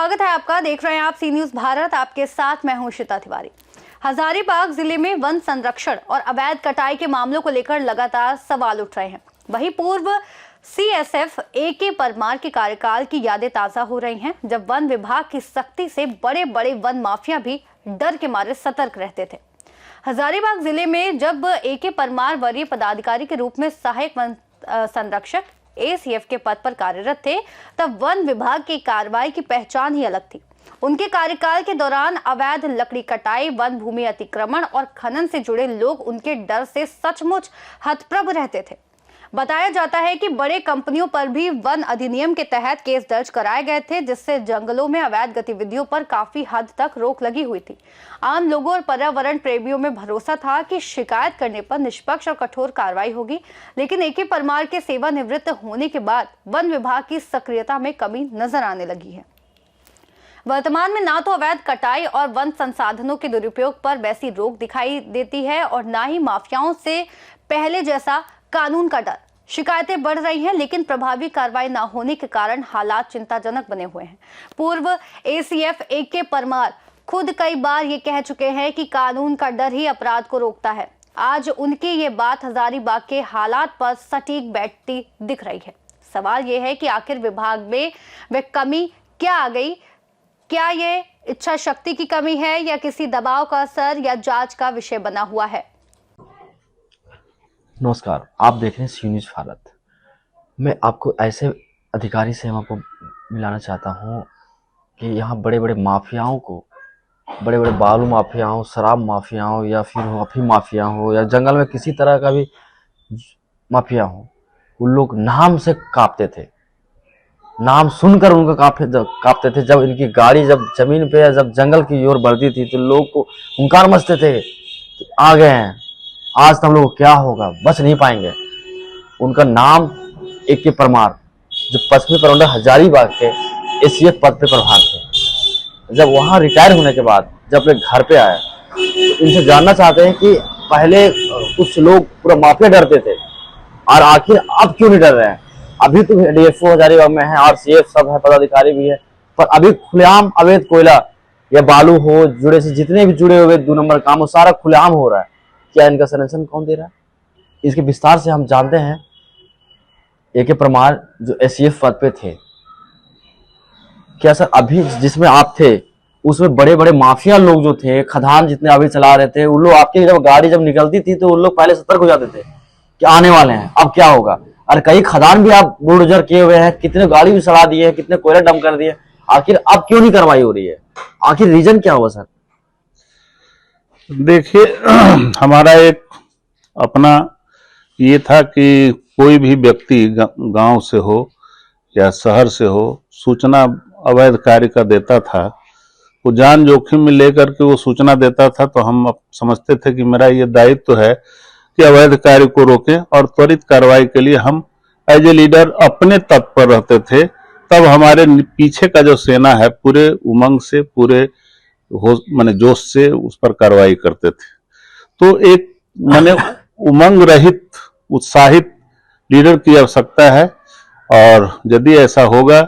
स्वागत है आपका। देख रहे हैं आप सी न्यूज भारत, आपके साथ मैं हूं श्वेता तिवारी। हजारीबाग जिले में वन संरक्षण और अवैध कटाई के मामलों को लेकर लगातार सवाल उठ रहे हैं। वहीं पूर्व सीएसएफ AK परमार के कार्यकाल की यादें ताजा हो रही हैं, जब वन विभाग की सख्ती से बड़े बड़े वन माफिया भी डर के मारे सतर्क रहते थे। हजारीबाग जिले में जब AK परमार वरीय पदाधिकारी के रूप में सहायक वन संरक्षक ACF के पद पर कार्यरत थे, तब वन विभाग की कार्रवाई की पहचान ही अलग थी। उनके कार्यकाल के दौरान अवैध लकड़ी कटाई, वन भूमि अतिक्रमण और खनन से जुड़े लोग उनके डर से सचमुच हतप्रभ रहते थे। बताया जाता है कि बड़े कंपनियों पर भी वन अधिनियम के तहत केस दर्ज कराए गए थे, जिससे जंगलों में अवैध गतिविधियों पर काफी हद तक रोक लगी हुई थी। आम लोगों और पर्यावरण प्रेमियों में भरोसा था कि शिकायत करने पर निष्पक्ष और कठोर कार्रवाई होगी, लेकिन AK परमार के सेवानिवृत्त होने के बाद वन विभाग की सक्रियता में कमी नजर आने लगी है। वर्तमान में ना तो अवैध कटाई और वन संसाधनों के दुरुपयोग पर वैसी रोक दिखाई देती है और ना ही माफियाओं से पहले जैसा कानून का डर। शिकायतें बढ़ रही हैं, लेकिन प्रभावी कार्रवाई न होने के कारण हालात चिंताजनक बने हुए हैं। पूर्व ACF AK परमार खुद कई बार ये कह चुके हैं कि कानून का डर ही अपराध को रोकता है। आज उनकी ये बात हजारीबाग के हालात पर सटीक बैठती दिख रही है। सवाल ये है कि आखिर विभाग में वे कमी क्या आ गई? क्या ये इच्छा शक्ति की कमी है या किसी दबाव का असर या जांच का विषय बना हुआ है? नमस्कार, आप देख रहे हैं सी न्यूज भारत। मैं आपको ऐसे अधिकारी से हम आपको मिलाना चाहता हूँ कि यहाँ बड़े बड़े माफियाओं को, बड़े बड़े बालू माफियाओं, शराब माफियाओं या फिर अफीम माफिया हो या जंगल में किसी तरह का भी माफिया हो, उन लोग नाम से कांपते थे। नाम सुनकर उनका कांपते थे। जब इनकी गाड़ी जब जमीन पे या जब जंगल की ओर बढ़ती थी तो लोग को हुंकार मचते थे कि आ गए हैं, आज तो हम लोग क्या होगा, बच नहीं पाएंगे। उनका नाम AK परमार, जो पश्चिमी परमंडल हजारीबाग के ACF पद पे प्रभार थे। जब वहां रिटायर होने के बाद जब अपने घर पे आए तो इनसे जानना चाहते हैं कि पहले कुछ लोग पूरा माफिया डरते थे और आखिर अब क्यों नहीं डर रहे हैं? अभी तो DFO हजारीबाग में है, RCF सब है, पदाधिकारी भी है, पर अभी खुलेआम अवैध कोयला या बालू हो, जुड़े से जितने भी जुड़े हुए 2 नंबर काम हो, सारा खुलेआम हो रहा है। क्या इनका संरक्षण कौन दे रहा है? इसके विस्तार से हम जानते हैं। AK परमार जो ACF पद पे थे, क्या सर अभी जिसमें आप थे उसमें बड़े बड़े माफिया लोग जो थे, खदान जितने अभी चला रहे थे, उन लोग आपकी जब गाड़ी जब निकलती थी तो उन लोग पहले सतर्क हो जाते थे कि आने वाले हैं, अब क्या होगा? और कई खदान भी आप बुलडोजर किए हुए हैं, कितने गाड़ी भी सड़ा दिए हैं, कितने कोयला डंप कर दिए, आखिर अब क्यों नहीं कार्रवाई हो रही है? आखिर रीजन क्या हुआ सर? देखिए, हमारा एक अपना ये था कि कोई भी व्यक्ति गांव से हो या शहर से हो, सूचना अवैध कार्य का देता था, वो जान जोखिम में लेकर के वो सूचना देता था, तो हम समझते थे कि मेरा ये दायित्व है कि अवैध कार्य को रोकें और त्वरित कार्रवाई के लिए हम एज ए लीडर अपने तत्पर रहते थे। तब हमारे पीछे का जो सेना है पूरे उमंग से, पूरे माने जोश से उस पर कार्रवाई करते थे। तो एक माने उमंग रहित उत्साहित लीडर की आवश्यकता है, और यदि ऐसा होगा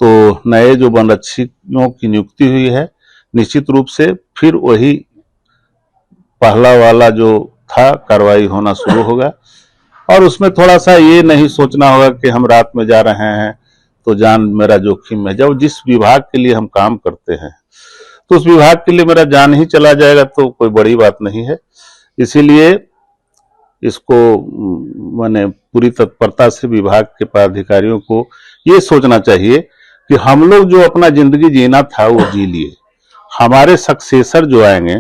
तो नए जो वनरक्षकों की नियुक्ति हुई है, निश्चित रूप से फिर वही पहला वाला जो था कार्रवाई होना शुरू होगा। और उसमें थोड़ा सा ये नहीं सोचना होगा कि हम रात में जा रहे हैं तो जान मेरा जोखिम है। जब जिस विभाग के लिए हम काम करते हैं तो उस विभाग के लिए मेरा जान ही चला जाएगा तो कोई बड़ी बात नहीं है। इसीलिए इसको माने पूरी तत्परता से विभाग के पदाधिकारियों को ये सोचना चाहिए कि हम लोग जो अपना जिंदगी जीना था वो जी लिए, हमारे सक्सेसर जो आएंगे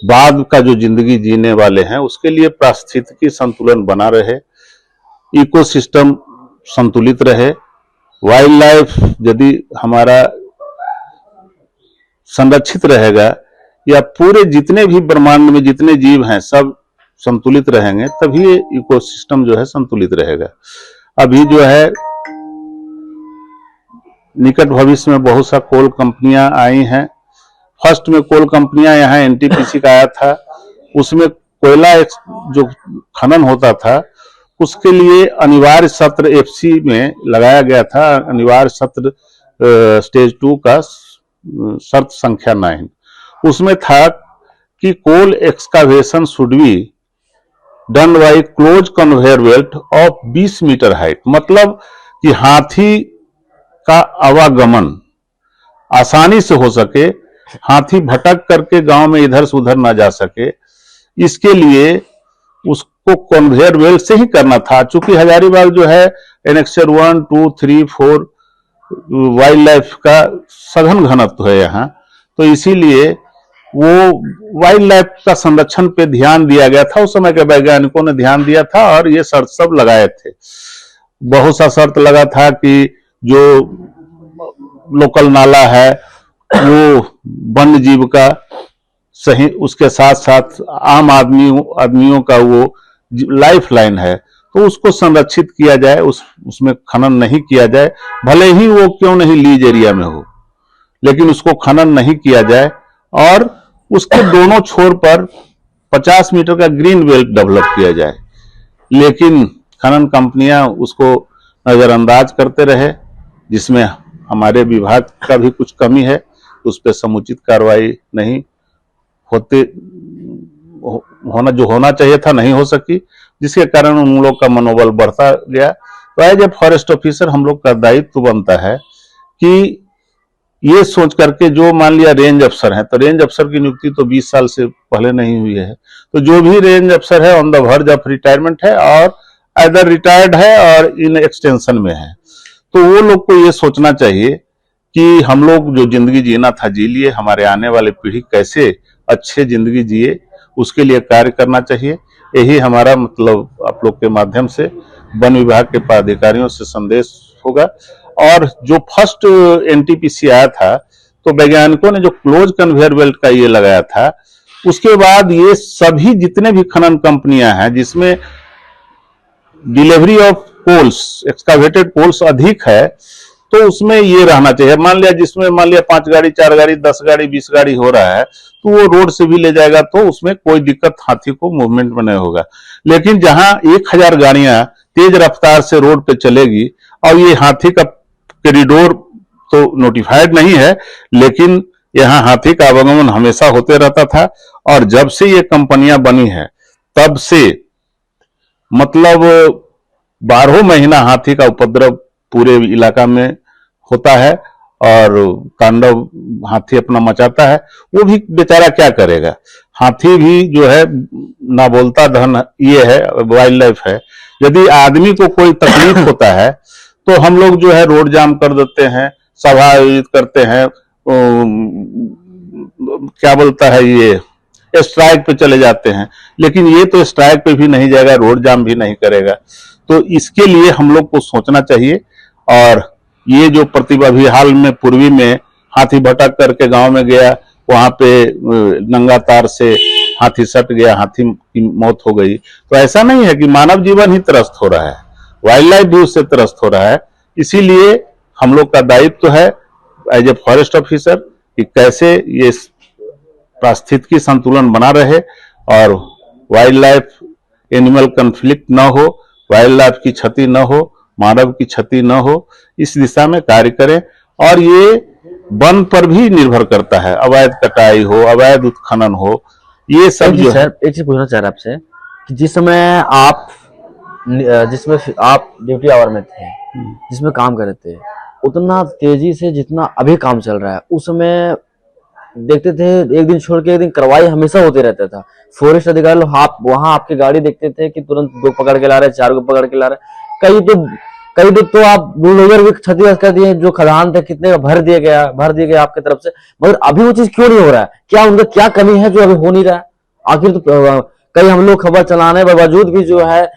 बाद का जो जिंदगी जीने वाले हैं उसके लिए पारिस्थितिकी संतुलन बना रहे, इकोसिस्टम संतुलित रहे, वाइल्ड लाइफ यदि हमारा संरक्षित रहेगा या पूरे जितने भी ब्रह्मांड में जितने जीव हैं सब संतुलित रहेंगे, तभी ये इकोसिस्टम जो है संतुलित रहेगा। अभी जो है निकट भविष्य में बहुत सा कोल कंपनियां आई हैं। फर्स्ट में कोल कंपनियां यहाँ NTPC का आया था, उसमें कोयला जो खनन होता था उसके लिए अनिवार्य सत्र FC में लगाया गया था। अनिवार्य सत्र स्टेज 2 का शर्त संख्या 9, उसमें था कि coal excavation should be done by close conveyor belt of 20 metre height, मतलब कि हाथी का आवागमन आसानी से हो सके, हाथी भटक करके गांव में इधर से उधर ना जा सके, इसके लिए उसको कन्वेयर बेल्ट से ही करना था। चूंकि हजारीबाग जो है एनेक्चर 1, 2, 3, 4 वाइल्ड लाइफ का सघन घनत्व है यहाँ, तो इसीलिए वो वाइल्ड लाइफ का संरक्षण पे ध्यान दिया गया था। उस समय के वैज्ञानिकों ने ध्यान दिया था और ये शर्त सब लगाए थे। बहुत सा शर्त लगा था कि जो लोकल नाला है वो वन्य जीव का सही, उसके साथ साथ आम आदमियों का वो लाइफ लाइन है, तो उसको संरक्षित किया जाए, उसमें खनन नहीं किया जाए, भले ही वो क्यों नहीं लीज एरिया में हो, लेकिन उसको खनन नहीं किया जाए और उसके दोनों छोर पर 50 मीटर का ग्रीन बेल्ट डेवलप किया जाए। लेकिन खनन कंपनियां उसको नजरअंदाज करते रहे, जिसमें हमारे विभाग का भी कुछ कमी है, उस पर समुचित कार्रवाई नहीं होना जो होना चाहिए था नहीं हो सकी, जिसके कारण उन लोग का मनोबल बढ़ता गया। तो एज ए फॉरेस्ट ऑफिसर हम लोग का दायित्व बनता है कि ये सोच करके, जो मान लिया रेंज अफसर हैं, तो रेंज अफसर की नियुक्ति तो 20 साल से पहले नहीं हुई है, तो जो भी रेंज अफसर है on the verge of retirement है और इधर रिटायर्ड है और इन एक्सटेंशन में है, तो वो लोग को ये सोचना चाहिए कि हम लोग जो जिंदगी जीना था जी लिए, हमारे आने वाले पीढ़ी कैसे अच्छे जिंदगी जिए, उसके लिए कार्य करना चाहिए। यही हमारा मतलब आप लोग के माध्यम से वन विभाग के पदाधिकारियों से संदेश होगा। और जो फर्स्ट एनटीपीसी आया था, तो वैज्ञानिकों ने जो क्लोज कन्वेयर बेल्ट का ये लगाया था, उसके बाद ये सभी जितने भी खनन कंपनियां हैं जिसमें delivery of poles, excavated poles अधिक है, तो उसमें ये रहना चाहिए। मान लिया जिसमें मान लिया 5 गाड़ी, 4 गाड़ी, 10 गाड़ी, 20 गाड़ी हो रहा है, तो वो रोड से भी ले जाएगा, तो उसमें कोई दिक्कत हाथी को मूवमेंट में नहीं होगा। लेकिन जहां 1000 गाड़ियां तेज रफ्तार से रोड पे चलेगी और ये हाथी का कॉरिडोर तो नोटिफाइड नहीं है, लेकिन यहाँ हाथी का आवागमन हमेशा होते रहता था। और जब से ये कंपनियां बनी है तब से मतलब 12 महीना हाथी का उपद्रव पूरे इलाका में होता है और तांडव हाथी अपना मचाता है। वो भी बेचारा क्या करेगा, हाथी भी जो है ना बोलता धन ये है, वाइल्ड लाइफ है। यदि आदमी को कोई तकलीफ होता है तो हम लोग जो है रोड जाम कर देते हैं, सभा आयोजित करते हैं, क्या बोलता है ये, स्ट्राइक पे चले जाते हैं। लेकिन ये तो स्ट्राइक पे भी नहीं जाएगा, रोड जाम भी नहीं करेगा। तो इसके लिए हम लोग को सोचना चाहिए। और ये जो प्रतिभा भी हाल में पूर्वी में हाथी भटक करके गांव में गया, वहां पे नंगा तार से हाथी सट गया, हाथी की मौत हो गई। तो ऐसा नहीं है कि मानव जीवन ही त्रस्त हो रहा है, वाइल्ड लाइफ भी उससे त्रस्त हो रहा है। इसीलिए हम लोग का दायित्व है एज ए फॉरेस्ट ऑफिसर कि कैसे ये पारिस्थितिकी संतुलन बना रहे और वाइल्ड लाइफ एनिमल कन्फ्लिक्ट न हो, वाइल्ड लाइफ की क्षति न हो, मानव की क्षति न हो, इस दिशा में कार्य करें। और ये वन पर भी निर्भर करता है, अवैध कटाई हो, अवैध उत्खनन हो, ये सब जो है। सर एक चीज पूछना चाह रहा आपसे कि जिसमें आप ड्यूटी आवर में थे, जिसमें काम कर रहे थे, उतना तेजी से जितना अभी काम चल रहा है, उस समय देखते थे एक दिन छोड़ के एक दिन कार्रवाई हमेशा होते रहता था। फॉरेस्ट अधिकारी लोग आप वहां आपकी गाड़ी देखते थे कि तुरंत 2 पकड़ के ला रहे, 4 को पकड़ के ला रहे। कई तो आप बुलडोजर भी क्षतिग्रस्त कर दिए, जो खदान थे कितने का भर दिए गया आपकी तरफ से। मगर अभी वो चीज क्यों नहीं हो रहा है? क्या उनका क्या कमी है जो अभी हो नहीं रहा है? आखिर तो कई हम लोग खबर चलाने के बावजूद भी जो है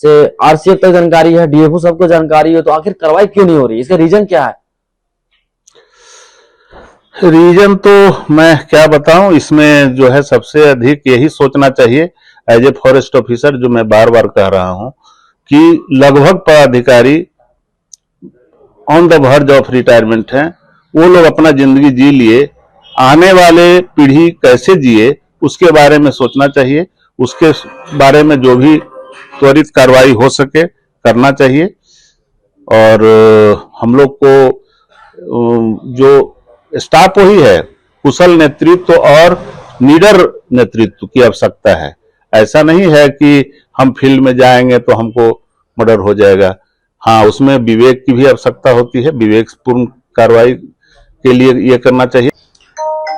से आरसीएफ तक जानकारी है, डीएफओ सबको जानकारी है, तो आखिर कार्रवाई क्यों नहीं हो रही? इसका रीजन क्या है? रीजन तो मैं क्या बताऊं, इसमें जो है सबसे अधिक यही सोचना चाहिए एज ए फॉरेस्ट ऑफिसर, जो मैं बार बार कह रहा हूं कि लगभग पदाधिकारी on the verge of retirement हैं। वो लोग अपना जिंदगी जी लिए, आने वाले पीढ़ी कैसे जिए उसके बारे में सोचना चाहिए। उसके बारे में जो भी त्वरित कार्रवाई हो सके करना चाहिए। और हम लोग को जो स्टाफ वही है, कुशल नेतृत्व और निडर नेतृत्व की आवश्यकता है। ऐसा नहीं है कि हम फील्ड में जाएंगे तो हमको मर्डर हो जाएगा। हाँ, उसमें विवेक की भी आवश्यकता होती है, विवेकपूर्ण कार्रवाई के लिए ये करना चाहिए।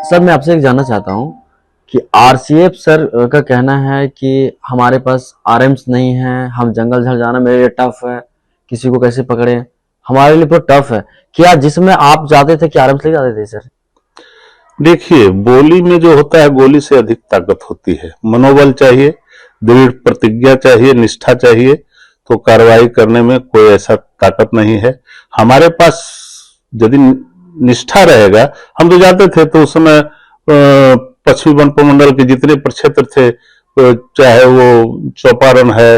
सर मैं आपसे एक जानना चाहता हूँ कि आरसीएफ सर का कहना है कि हमारे पास आरएम्स नहीं है, हम जंगल झाड़ जाना मेरे लिए टफ है, किसी को कैसे पकड़े, हमारे लिए बहुत टफ है। क्या जिसमें आप जाते थे कि आरएम्स ले जाते थे सर? देखिए, गोली में जो होता है, गोली से अधिक ताकत होती है। मनोबल चाहिए, दृढ़ प्रतिज्ञा चाहिए, निष्ठा चाहिए, तो कार्रवाई करने में कोई ऐसा ताकत नहीं है। हमारे पास यदि निष्ठा रहेगा, हम तो जाते थे तो उस समय पश्चिमी वन प्रमंडल के जितने प्रक्षेत्र थे, चाहे वो चौपारण है,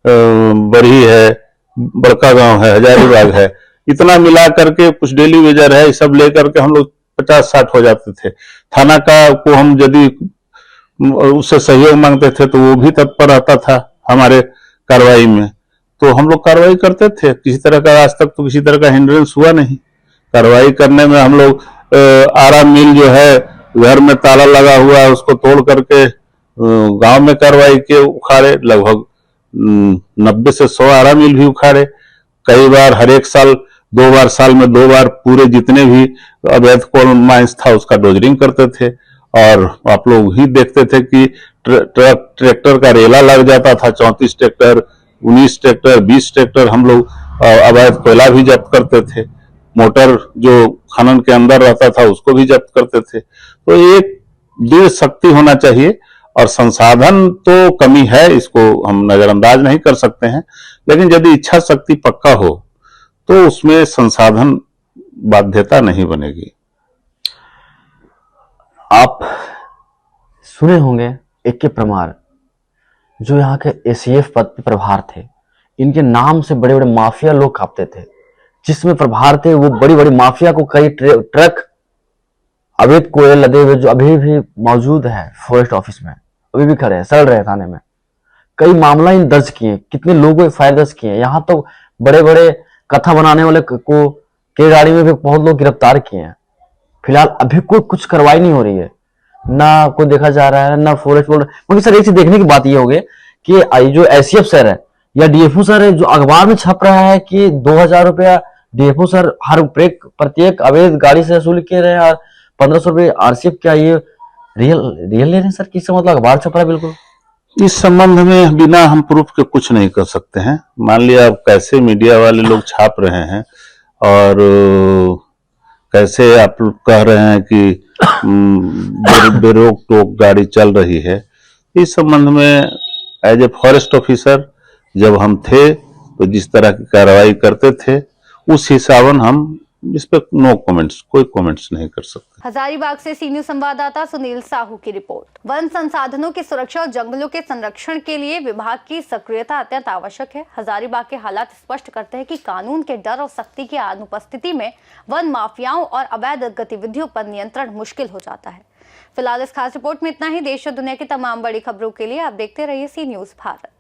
बरही है, बड़का गांव है, हजारीबाग है, इतना मिला करके कुछ डेली वेजर है, सब लेकर के हम लोग 50-60 हो जाते थे। थाना का को हम यदि उससे सहयोग मांगते थे तो वो भी तत्पर रहता था हमारे कार्रवाई में, तो हम लोग कार्रवाई करते थे। किसी तरह का आज तक तो किसी तरह का हिंड्रेंस हुआ नहीं कार्रवाई करने में। हम लोग आरा मिल जो है, घर में ताला लगा हुआ है, उसको तोड़ करके गांव में कार्रवाई के उखाड़े, लगभग 90 से 100 आरा मिल भी उखाड़े। कई बार हर एक साल 2 बार, साल में 2 बार पूरे जितने भी अवैध कोल माइंस था उसका डोजरिंग करते थे। और आप लोग ही देखते थे कि ट्रैक्टर का रेला लग जाता था, 34 ट्रैक्टर, 19 ट्रैक्टर, 20 ट्रैक्टर हम लोग अवैध कोयला भी जब्त करते थे। मोटर जो खनन के अंदर रहता था उसको भी जब्त करते थे। तो एक दृढ़ शक्ति होना चाहिए, और संसाधन तो कमी है, इसको हम नजरअंदाज नहीं कर सकते हैं, लेकिन यदि इच्छा शक्ति पक्का हो तो उसमें संसाधन बाध्यता नहीं बनेगी। आप सुने होंगे AK परमार, जो यहाँ के एसीएफ पद पे प्रभार थे, इनके नाम से बड़े बड़े माफिया लोग कांपते थे। जिसमें प्रभार थे वो बड़ी बड़ी माफिया को कई ट्रक अवैध कोयले लदे हुए जो अभी भी मौजूद है फॉरेस्ट ऑफिस में, अभी भी खड़े हैं, सड़ रहे थाने में। कई मामला इन दर्ज किए, कितने लोगों एफआईआर दर्ज किए। यहाँ तो बड़े बड़े कथा बनाने वाले को के गाड़ी में भी बहुत लोग गिरफ्तार किए हैं। फिलहाल अभी कोई कुछ कार्रवाई नहीं हो रही है, ना कोई देखा जा रहा है, ना फॉरेस्ट बोल रहा। मगर सर एक चीज देखने की बात ये होगी कि जो एसीएफ सर है या डीएफओ सर है, जो अखबार में छप रहा है कि 2000 रुपया डीएफओ सर हर प्रत्येक अवैध गाड़ी से वसूल किए रहे हैं और 1500 रुपये आरसीएफ, क्या ये रियल ले रहे हैं सर? किससे मतलब अखबार छप रहा है बिल्कुल। इस संबंध में बिना हम प्रूफ के कुछ नहीं कर सकते हैं। मान लिया अब कैसे मीडिया वाले लोग छाप रहे हैं और कैसे आप लोग कह रहे हैं कि बेरोक टोक गाड़ी चल रही है, इस संबंध में एज ए फॉरेस्ट ऑफिसर जब हम थे तो जिस तरह की कार्रवाई करते थे उस हिसाबन हम इस पर कोई कमेंट्स नहीं कर सकते। हजारीबाग से सी न्यूज संवाददाता सुनील साहू की रिपोर्ट। वन संसाधनों की सुरक्षा और जंगलों के संरक्षण के लिए विभाग की सक्रियता अत्यंत आवश्यक है। हजारीबाग के हालात स्पष्ट करते हैं कि कानून के डर और सख्ती की अनुपस्थिति में वन माफियाओं और अवैध गतिविधियों पर नियंत्रण मुश्किल हो जाता है। फिलहाल इस खास रिपोर्ट में इतना ही। देश और दुनिया की तमाम बड़ी खबरों के लिए आप देखते रहिए सी न्यूज भारत।